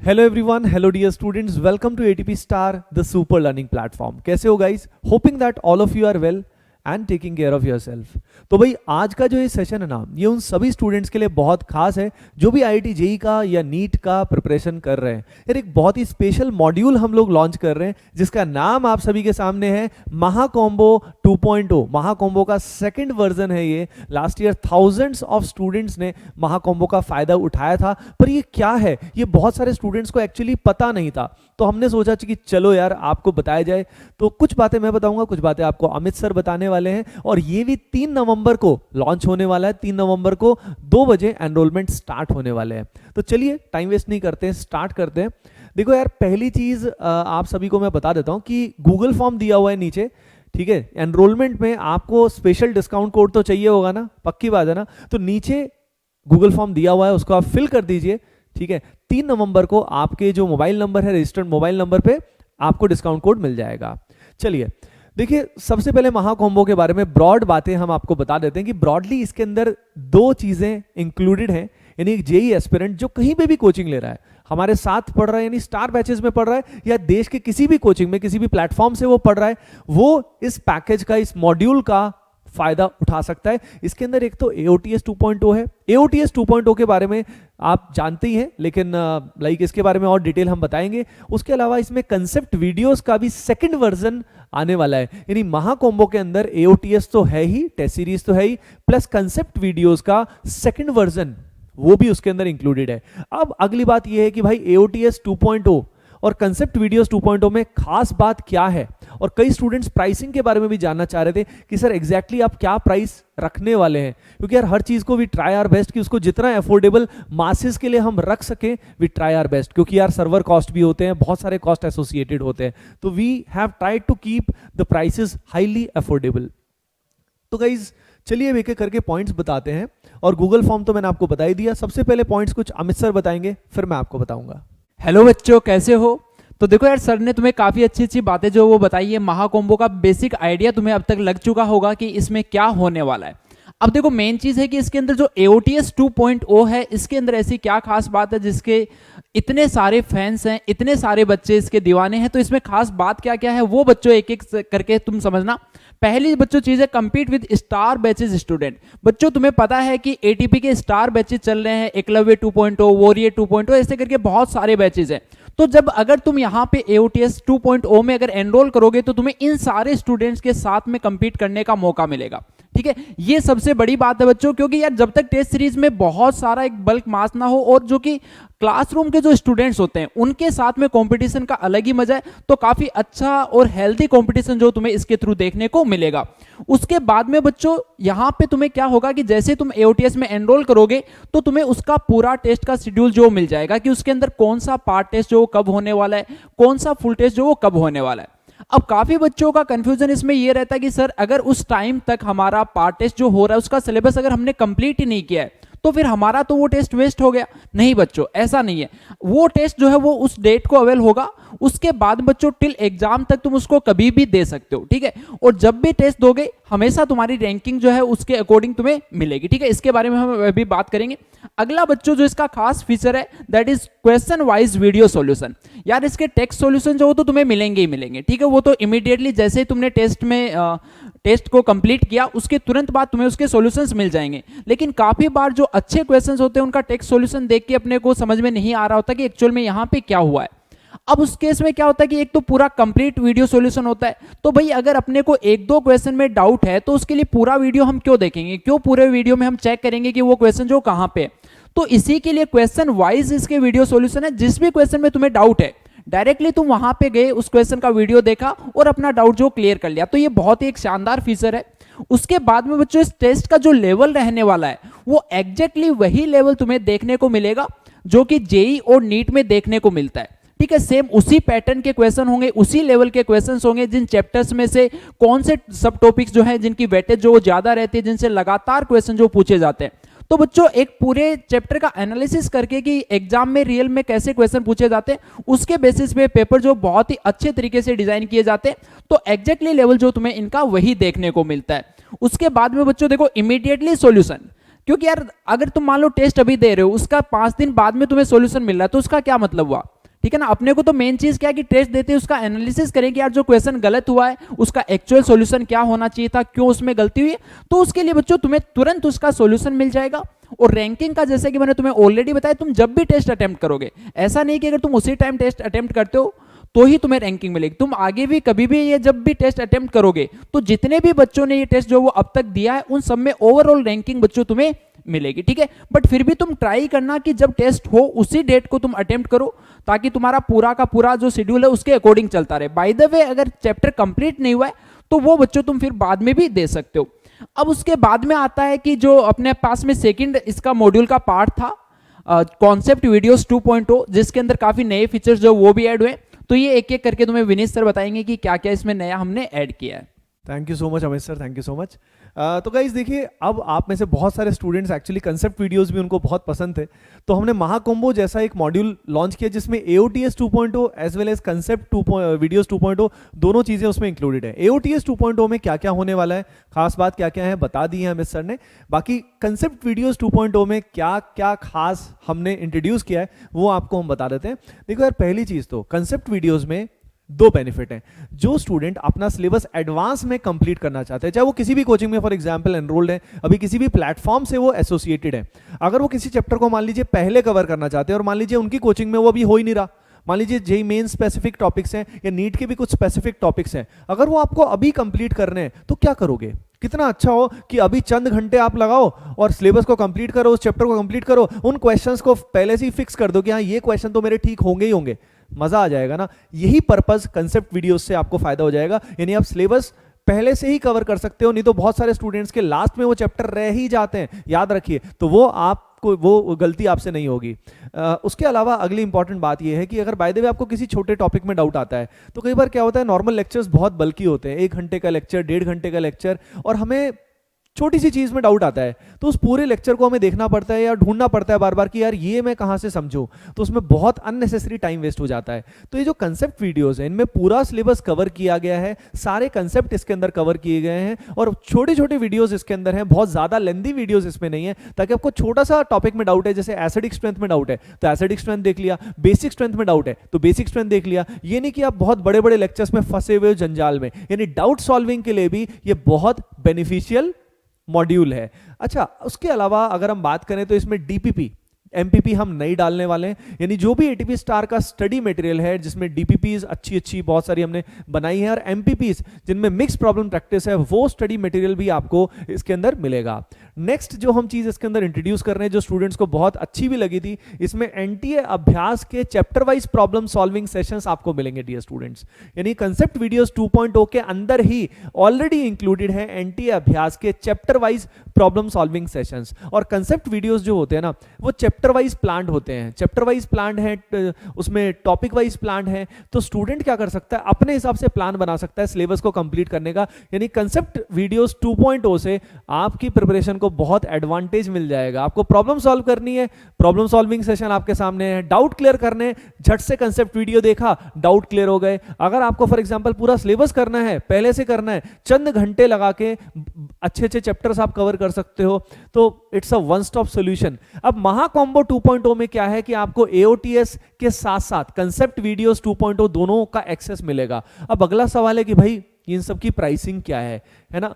Hello everyone, hello dear students, welcome to ATP star the super learning platform. कैसे हो guys? Hoping that all of you are well and taking care of yourself. तो भाई आज का जो ये session है ना, ये उन सभी स्टूडेंट्स के लिए बहुत खास है जो भी आईआईटी जेईई का या नीट का प्रिपरेशन कर रहे हैं। यार एक बहुत ही स्पेशल मॉड्यूल हम लोग लॉन्च कर रहे हैं जिसका नाम आप सभी के सामने है महाकॉम्बो 2.0। महाकॉम्बो का सेकंड वर्जन है ये। Last year thousands of students ने महाकॉम्बो का फायदा उठाया था, पर ये क्या है ये बहुत सारे स्टूडेंट्स को एक्चुअली पता नहीं था। तो हमने सोचा कि चलो यार आपको बताया जाए। तो कुछ बातें मैं बताऊंगा, कुछ बातें आपको अमित सर बताने वाले हैं, और ये भी 3 नवंबर को लॉन्च होने वाला है। 3 नवंबर को 2 बजे एनरोलमेंट स्टार्ट होने वाले हैं। तो चलिए टाइम वेस्ट नहीं करते हैं, स्टार्ट करते हैं। देखो यार, पहली चीज आप सभी को मैं बता देता हूं कि गूगल फॉर्म दिया हुआ है नीचे, ठीक है। एनरोलमेंट में आपको स्पेशल डिस्काउंट कोड तो चाहिए होगा ना, पक्की बात है ना। तो नीचे गूगल फॉर्म दिया हुआ है, उसको आप फिल कर दीजिए, ठीक है। 3 नवंबर को आपके जो मोबाइल नंबर है, रजिस्टर्ड मोबाइल नंबर पे आपको डिस्काउंट कोड मिल जाएगा। चलिए देखिए, सबसे पहले महाकॉम्बो के बारे में ब्रॉड बातें हम आपको बता देते हैं कि ब्रॉडली इसके अंदर 2 चीजें इंक्लूडेड हैं। यानी एक जेईई एस्पिरेंट जो कहीं पे भी कोचिंग ले रहा है, हमारे साथ पढ़ रहा है, यानी स्टार बैचेस में पढ़ रहा है, या देश के किसी भी कोचिंग में किसी भी प्लेटफॉर्म से वो पढ़ रहा है, वो इस पैकेज का, इस मॉड्यूल का फायदा उठा सकता है। इसके अंदर एक तो AOTS 2.0 है। AOTS 2.0 के बारे में आप जानते ही हैं, लेकिन इसके बारे में और डिटेल हम बताएंगे। उसके अलावा इसमें कंसेप्ट वीडियोस का भी सेकंड वर्जन आने वाला है। यानी महाकॉम्बो के अंदर AOTS तो है ही, टेस्ट सीरीज तो है ही, प्लस कंसेप्ट वीडियोस का सेकंड वर्जन वो भी उसके अंदर इंक्लूडेड है। अब अगली बात यह है कि भाई AOTS 2.0 और कंसेप्ट वीडियोस 2.0 में खास बात क्या है। और कई स्टूडेंट्स प्राइसिंग के बारे में भी जानना चाह रहे थे कि सर एग्जैक्टली आप क्या प्राइस रखने वाले हैं, क्योंकि यार हर चीज को वी ट्राई आवर बेस्ट कि उसको जितना अफोर्डेबल मासेस के लिए हम रख सकें, वी ट्राई आवर बेस्ट। क्योंकि यार सर्वर कॉस्ट भी होते हैं, बहुत सारे कॉस्ट एसोसिएटेड होते हैं, तो we have tried to keep the prices highly affordable. तो गाइज चलिए एक एक करके पॉइंट्स बताते हैं, और गूगल फॉर्म तो मैंने आपको बता ही दिया। सबसे पहले पॉइंट्स कुछ अमित सर बताएंगे, फिर मैं आपको बताऊंगा। हेलो बच्चों, कैसे हो? तो देखो यार, सर ने तुम्हें काफ़ी अच्छी अच्छी बातें जो वो बताई है। महाकॉम्बो का बेसिक आइडिया तुम्हें अब तक लग चुका होगा कि इसमें क्या होने वाला है। अब देखो, मेन चीज़ है कि इसके अंदर जो AOTS 2.0 है, इसके अंदर ऐसी क्या खास बात है जिसके इतने सारे फैंस हैं, इतने सारे बच्चे इसके दीवाने हैं। तो इसमें खास बात क्या क्या है वो बच्चों एक एक करके तुम समझना। पहली बच्चों चीज है, compete with star batches student. बच्चों तुम्हें पता है कि ATP के स्टार बैचेज चल रहे हैं, एकलव्य 2.0, वॉरियर 2.0, ऐसे करके बहुत सारे बैचेज हैं। तो जब अगर तुम यहाँ पे AOTS 2.0 में अगर एनरोल करोगे तो तुम्हें इन सारे स्टूडेंट्स के साथ में कंपीट करने का मौका मिलेगा, ठीक है। ये सबसे बड़ी बात है बच्चों, क्योंकि यार जब तक टेस्ट सीरीज में बहुत सारा एक बल्क मास ना हो, और जो कि क्लासरूम के जो स्टूडेंट्स होते हैं उनके साथ में कंपटीशन का अलग ही मजा है। तो काफी अच्छा और हेल्दी कंपटीशन जो तुम्हें इसके थ्रू देखने को मिलेगा। उसके बाद में बच्चों यहाँ पे तुम्हें क्या होगा कि जैसे तुम AOTS में एनरोल करोगे तो तुम्हें उसका पूरा टेस्ट का शेड्यूल जो मिल जाएगा कि उसके अंदर कौन सा पार्ट टेस्ट जो कब होने वाला है, कौन सा फुल टेस्ट जो वो कब होने वाला है। अब काफी बच्चों का कंफ्यूजन इसमें यह रहता है कि सर अगर उस टाइम तक हमारा पार्ट टेस्ट जो हो रहा है उसका सिलेबस अगर हमने कंप्लीट ही नहीं किया है तो फिर हमारा तो वो टेस्ट वेस्ट हो गया। नहीं बच्चों, ऐसा नहीं है। वो टेस्ट जो है वो उस डेट को अवेल होगा, उसके बाद बच्चों टिल एग्जाम तक तुम उसको कभी भी दे सकते हो, ठीक है। और जब भी टेस्ट दोगे हमेशा तुम्हारी रैंकिंग जो है उसके अकॉर्डिंग तुम्हें मिलेगी, ठीक है। इसके बारे में हम अभी बात करेंगे। अगला बच्चों जो इसका खास फीचर है that is question wise video solution. यार इसके टेक्स्ट सॉल्यूशन जो हो तो तुम्हें मिलेंगे ही मिलेंगे, ठीक है। वो तो इमीडिएटली जैसे ही तुमने टेस्ट को कंप्लीट किया उसके तुरंत बाद तुम्हें उसके सॉल्यूशंस मिल जाएंगे। लेकिन काफी बार जो अच्छे क्वेश्चंस होते हैं उनका टेक्स्ट सॉल्यूशन देख के अपने को समझ में नहीं आ रहा होता कि एक्चुअल में यहाँ पे क्या हुआ है। अब उस केस में क्या होता है कि एक तो पूरा कंप्लीट वीडियो सॉल्यूशन होता है। तो भाई अगर अपने को 1-2 क्वेश्चन में डाउट है तो उसके लिए पूरा वीडियो हम क्यों देखेंगे, क्यों पूरे वीडियो में हम चेक करेंगे कि वो क्वेश्चन जो कहाँ पे है। तो इसी के लिए क्वेश्चन वाइज इसके वीडियो सॉल्यूशन है। जिस भी क्वेश्चन में तुम्हें डाउट है डायरेक्टली तुम वहां पे गए, उस क्वेश्चन का वीडियो देखा और अपना डाउट जो क्लियर कर लिया। तो ये बहुत ही एक शानदार फीचर है। उसके बाद में बच्चों इस टेस्ट का जो लेवल रहने वाला है वो एग्जैक्टली वही लेवल तुम्हें देखने को मिलेगा जो कि जेईई और नीट में देखने को मिलता है, ठीक है। सेम उसी पैटर्न के क्वेश्चन होंगे, उसी लेवल के क्वेश्चंस होंगे। जिन चैप्टर्स में से कौन से सब टॉपिक्स जो है जिनकी वेटेज जो ज्यादा रहती है, जिनसे लगातार क्वेश्चन जो पूछे जाते हैं। तो बच्चों एक पूरे चैप्टर का एनालिसिस करके कि एग्जाम में रियल में कैसे क्वेश्चन पूछे जाते हैं, उसके बेसिस पे पेपर जो बहुत ही अच्छे तरीके से डिजाइन किए जाते हैं। तो एग्जैक्टली लेवल जो तुम्हें इनका वही देखने को मिलता है। उसके बाद में बच्चों देखो इमीडिएटली सॉल्यूशन, क्योंकि यार अगर तुम मान लो टेस्ट अभी दे रहे हो, उसका 5 दिन बाद में तुम्हें सॉल्यूशन मिल रहा है, तो उसका क्या मतलब हुआ? ठीक है ना। अपने को तो मेन चीज क्या है कि टेस्ट देते हैं उसका एनालिसिस करें कि यार जो क्वेश्चन गलत हुआ है उसका एक्चुअल सॉल्यूशन क्या होना चाहिए था, क्यों उसमें गलती हुई है, तो उसके लिए बच्चों तुम्हें तुरंत उसका सॉल्यूशन मिल जाएगा। और रैंकिंग का जैसे कि मैंने तुम्हें ऑलरेडी बताया, तुम जब भी टेस्ट अटेम्प्ट करोगे, ऐसा नहीं कि अगर तुम उसी टाइम टेस्ट अटेम्प्ट करते हो तो ही तुम्हें रैंकिंग मिलेगी, तुम आगे भी कभी भी ये जब भी टेस्ट अटेम्प्ट करोगे तो जितने भी बच्चों ने ये टेस्ट जो वो अब तक दिया है उन सब में ओवरऑल रैंकिंग बच्चों तुम्हें मिलेगी। ठीक है, बट फिर भी तुम ट्राई करना कि जब टेस्ट हो उसी डेट को तुम अटेम्प्ट करो, ताकि तुम्हारा पूरा का पूरा जो शेड्यूल है उसके अकॉर्डिंग चलता रहे। बाय द वे अगर चैप्टर कंप्लीट नहीं हुआ है तो वो बच्चों तुम फिर बाद में भी दे सकते हो। अब उसके बाद में आता है कि जो अपने पास में सेकंड इसका मॉड्यूल का पार्ट था कॉन्सेप्ट वीडियोस 2.0, जिसके अंदर काफी नए फीचर्स जो वो भी ऐड हुए। तो ये एक एक करके तुम्हें विनीत सर बताएंगे कि क्या क्या इसमें नया हमने ऐड किया है। Thank you so much Amit sir, thank you so much. तो गाइज देखिए, अब आप में से बहुत सारे स्टूडेंट्स एक्चुअली कंसेप्ट वीडियोस भी उनको बहुत पसंद थे, तो हमने महाकोम्बो जैसा एक मॉड्यूल लॉन्च किया जिसमें AOTS 2.0 as well as concept videos 2.0 दोनों चीज़ें उसमें इंक्लूडेड है। AOTS 2.0 में क्या क्या होने वाला है, खास बात क्या क्या है बता दी है अमित सर ने। बाकी कंसेप्ट वीडियोस 2.0 में क्या क्या खास हमने इंट्रोड्यूस किया है वो आपको हम बता देते हैं। देखो यार, पहली चीज़ तो कंसेप्ट वीडियोज़ में दो बेनिफिट हैं। जो स्टूडेंट अपना सिलेबस एडवांस में कंप्लीट करना चाहते हैं, चाहे वो किसी भी कोचिंग में फॉर एग्जांपल एनरोल्ड है, अभी किसी भी प्लेटफॉर्म से वो एसोसिएटेड है, अगर वो किसी चैप्टर को मान लीजिए पहले कवर करना चाहते हैं और मान लीजिए उनकी कोचिंग में वो अभी हो ही नहीं रहा, मान लीजिए जेई मेन स्पेसिफिक टॉपिक्स हैं या नीट के भी कुछ स्पेसिफिक टॉपिक्स हैं, अगर वो आपको अभी कंप्लीट करने हैं तो क्या करोगे? कितना अच्छा हो कि अभी चंद घंटे आप लगाओ और सिलेबस को कंप्लीट करो, उस चैप्टर को कंप्लीट करो, उन क्वेश्चंस को पहले से ही फिक्स कर दो कि हाँ ये क्वेश्चन तो मेरे ठीक होंगे ही होंगे। मजा आ जाएगा ना। यही पर्पस कंसेप्ट वीडियोस से आपको फायदा हो जाएगा, यानी आप सिलेबस पहले से ही कवर कर सकते हो। नहीं तो बहुत सारे स्टूडेंट्स के लास्ट में वो चैप्टर रह ही जाते हैं, याद रखिए, तो वो आपको वो गलती आपसे नहीं होगी। उसके अलावा अगली इंपॉर्टेंट बात यह है कि अगर बाय द वे आपको किसी छोटे टॉपिक में डाउट आता है, तो कई बार क्या होता है, नॉर्मल लेक्चर्स बहुत बल्कि होते हैं, 1 घंटे का लेक्चर, 1.5 घंटे का लेक्चर, और हमें छोटी सी चीज में डाउट आता है तो उस पूरे लेक्चर को हमें देखना पड़ता है या ढूंढना पड़ता है बार बार कि यार ये मैं कहां से समझूं, तो उसमें बहुत अननेसेसरी टाइम वेस्ट हो जाता है। तो ये जो कंसेप्ट वीडियोस है, इनमें पूरा सिलेबस कवर किया गया है, सारे कंसेप्ट इसके अंदर कवर किए गए हैं, और छोटे छोटे वीडियोस इसके अंदर हैं, बहुत ज्यादा लेंथी वीडियोस इसमें नहीं है, ताकि आपको छोटा सा टॉपिक में डाउट है, जैसे एसिडिक स्ट्रेंथ में डाउट है तो एसिडिक स्ट्रेंथ देख लिया, बेसिक स्ट्रेंथ में डाउट है तो बेसिक स्ट्रेंथ देख लिया। ये नहीं कि आप बहुत बड़े बड़े लेक्चर्स में फंसे हुए जंजाल में, यानी डाउट सॉल्विंग के लिए भी ये बहुत बेनिफिशियल मॉड्यूल है। अच्छा, उसके अलावा अगर हम बात करें तो इसमें DPP MPP हम नहीं डालने वाले हैं, यानी जो भी ATP स्टार का स्टडी मटेरियल है जिसमें DPPs अच्छी अच्छी बहुत सारी हमने बनाई है, और MPPs जिनमें मिक्स प्रॉब्लम प्रैक्टिस है, वो स्टडी मटेरियल भी आपको इसके अंदर मिलेगा। नेक्स्ट जो हम चीज इसके अंदर इंट्रोड्यूस कर रहे हैं, जो स्टूडेंट्स को बहुत अच्छी भी लगी थी, इसमें NTA अभ्यास के chapter wise problem solving sessions आपको मिलेंगे डियर स्टूडेंट्स। यानी कंसेप्ट वीडियोस 2.0 के अंदर ही ऑलरेडी इंक्लूडेड है NTA अभ्यास के chapter wise problem solving sessions. और कंसेप्ट वीडियोस जो होते हैं ना, वो चैप्टर वाइज प्लान्ड होते हैं, चैप्टर वाइज प्लान्ड है, उसमें टॉपिक वाइज प्लान्ड है, तो स्टूडेंट क्या कर सकता है, अपने हिसाब से प्लान बना सकता है सिलेबस को कंप्लीट करने का। यानी कंसेप्ट वीडियोस 2.0 से आपकी प्रिपरेशन को बहुत एडवांटेज मिल जाएगा। आपको प्रॉब्लम सॉल्व करनी है, प्रॉब्लम सॉल्विंग सेशन आपके सामने है, डाउट क्लियर करने, झट से कंसेप्ट वीडियो देखा, डाउट क्लियर हो गए। अगर आपको फॉर एग्जांपल पूरा सिलेबस करना है, पहले से करना है, चंद घंटे लगा के अच्छे अच्छे चैप्टर्स आप कवर कर सकते हो, तो it's a one stop solution. अब महाकॉम्बो 2.0 में क्या है कि आपको AOTS के साथ साथ कंसेप्ट वीडियोस 2.0 दोनों का एक्सेस मिलेगा। अब अगला सवाल है कि भाई इन सब की प्राइसिंग क्या है ना,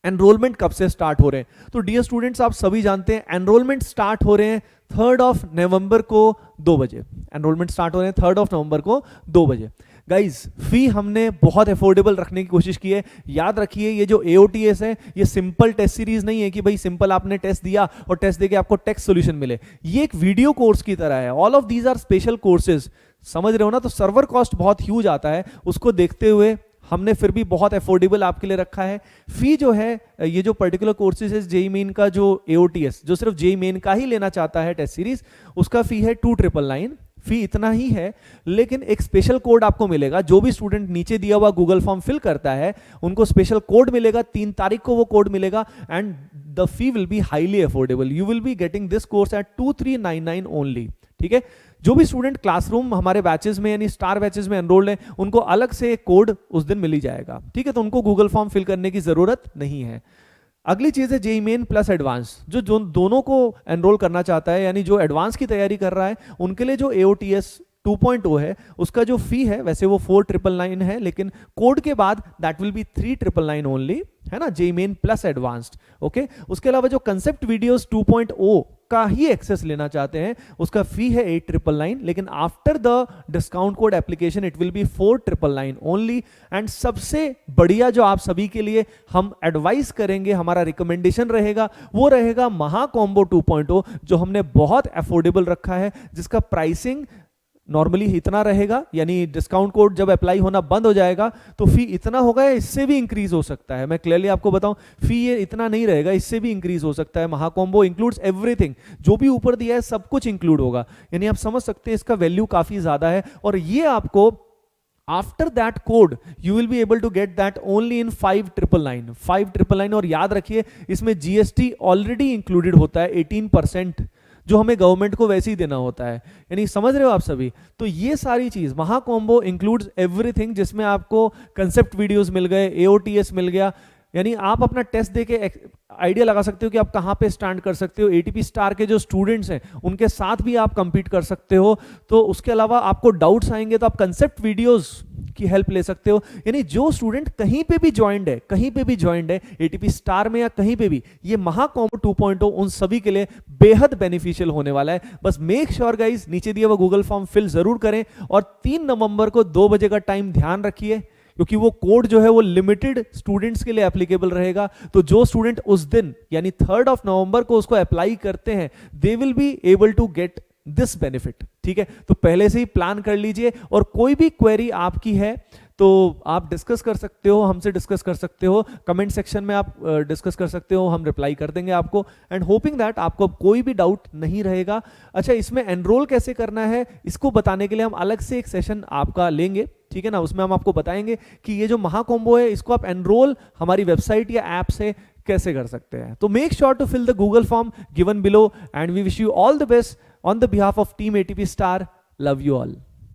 एनरोलमेंट कब से स्टार्ट हो रहे हैं? तो डियर स्टूडेंट्स, आप सभी जानते हैं एनरोलमेंट स्टार्ट हो रहे हैं 3 नवंबर को 2 बजे। एनरोलमेंट स्टार्ट हो रहे हैं 3 नवंबर को 2 बजे। गाइज, फी हमने बहुत अफोर्डेबल रखने की कोशिश की है। याद रखिए, ये जो AOTS है, ये सिंपल टेस्ट सीरीज नहीं है कि भाई सिंपल आपने टेस्ट दिया और टेस्ट देके आपको टेक्स्ट सॉल्यूशन मिले। ये एक वीडियो कोर्स की तरह है। All of these are special courses, समझ रहे हो ना? तो सर्वर कॉस्ट बहुत ह्यूज आता है, उसको देखते हुए हमने फिर भी बहुत अफोर्डेबल आपके लिए रखा है। फी जो है, ये जो पर्टिकुलर कोर्सेज है जेई मेन का, जो AOTS जो सिर्फ जेई मेन का ही लेना चाहता है टेस्ट सीरीज, उसका फी है 2999। फी इतना ही है, लेकिन एक स्पेशल कोड आपको मिलेगा। जो भी स्टूडेंट नीचे दिया हुआ गूगल फॉर्म फिल करता है, उनको स्पेशल कोड मिलेगा, 3 तारीख को वो कोड मिलेगा, and the fee will be highly affordable. You will be getting this course eight 2399 only. ठीक है, जो भी स्टूडेंट क्लासरूम हमारे बैचेस में यानी स्टार बैचेस में एनरोल्ड है, उनको अलग से एक कोड उस दिन मिल ही जाएगा। ठीक है, तो उनको गूगल फॉर्म फिल करने की जरूरत नहीं है। अगली चीज है जेईई मेन प्लस एडवांस, जो दोनों को एनरोल करना चाहता है, यानी जो एडवांस की तैयारी कर रहा है, उनके लिए जो एओटीएस 2.0 है, उसका जो फी है वैसे वो 4,999 है, लेकिन कोड के बाद दैट विल बी 3,999 ओनली, है ना, JEE main plus advanced. Okay, उसके अलावा जो कंसेप्ट वीडियोस 2.0 का ही एक्सेस लेना चाहते हैं, उसका फी है 8,999, लेकिन after the discount code application it will be 4,999 only. And सबसे बढ़िया जो आप सभी के लिए हम एडवाइस करेंगे, हमारा रिकमेंडेशन रहेगा, वो रहेगा महा कॉम्बो 2.0, जो हमने बहुत अफोर्डेबल रखा है, जिसका प्राइसिंग नॉर्मली इतना रहेगा, यानी डिस्काउंट कोड जब अप्लाई होना बंद हो जाएगा तो फी इतना होगा, इससे भी इंक्रीज हो सकता है। मैं क्लियरली आपको बताऊं, फी ये इतना नहीं रहेगा, इससे भी इंक्रीज हो सकता है। महाकॉम्बो इंक्लूड्स एवरीथिंग, जो भी ऊपर दिया है सब कुछ इंक्लूड होगा, यानी आप समझ सकते हैं इसका वैल्यू काफी ज्यादा है। और ये आपको after that code you will be able to get that only in 5,999। और याद रखिए इसमें जीएसटी ऑलरेडी इंक्लूडेड होता है 18%, जो हमें गवर्नमेंट को वैसे ही देना होता है, यानी समझ रहे हो आप सभी। तो ये सारी चीज महा कॉम्बो इंक्लूड्स एवरीथिंग, जिसमें आपको कंसेप्ट वीडियोस मिल गए, एओटीएस मिल गया, यानी आप अपना टेस्ट देके आइडिया लगा सकते हो कि आप कहाँ पे स्टैंड कर सकते हो। एटीपी स्टार के जो स्टूडेंट्स हैं उनके साथ भी आप compete कर सकते हो। तो उसके अलावा आपको डाउट्स आएंगे तो आप कंसेप्ट वीडियोस की हेल्प ले सकते हो, यानी जो स्टूडेंट कहीं पे भी ज्वाइंड है एटीपी स्टार में या कहीं पे भी, ये महा कॉम्बो 2.0 उन सभी के लिए बेहद बेनिफिशियल होने वाला है। बस मेक श्योर गाइज नीचे दिया हुआ गूगल फॉर्म फिल जरूर करें, और 3 नवंबर को 2 बजे का टाइम ध्यान रखिए, क्योंकि वो कोड जो है वो लिमिटेड स्टूडेंट्स के लिए एप्लीकेबल रहेगा। तो जो स्टूडेंट उस दिन यानी 3 नवंबर को उसको अप्लाई करते हैं, they will be able to get this benefit. ठीक है, तो पहले से ही प्लान कर लीजिए, और कोई भी क्वेरी आपकी है तो आप डिस्कस कर सकते हो, हमसे डिस्कस कर सकते हो, कमेंट सेक्शन में आप डिस्कस कर सकते हो, हम रिप्लाई कर देंगे आपको। एंड होपिंग दैट आपको कोई भी डाउट नहीं रहेगा। अच्छा, इसमें एनरोल कैसे करना है इसको बताने के लिए हम अलग से एक सेशन आपका लेंगे, ठीक है ना, उसमें हम आपको बताएंगे कि ये जो महा कॉम्बो है इसको आप एनरोल हमारी वेबसाइट या ऐप से कैसे कर सकते हैं। तो make sure to fill the Google form given below, and we wish you all the best on the behalf of team ATP star. Love you all.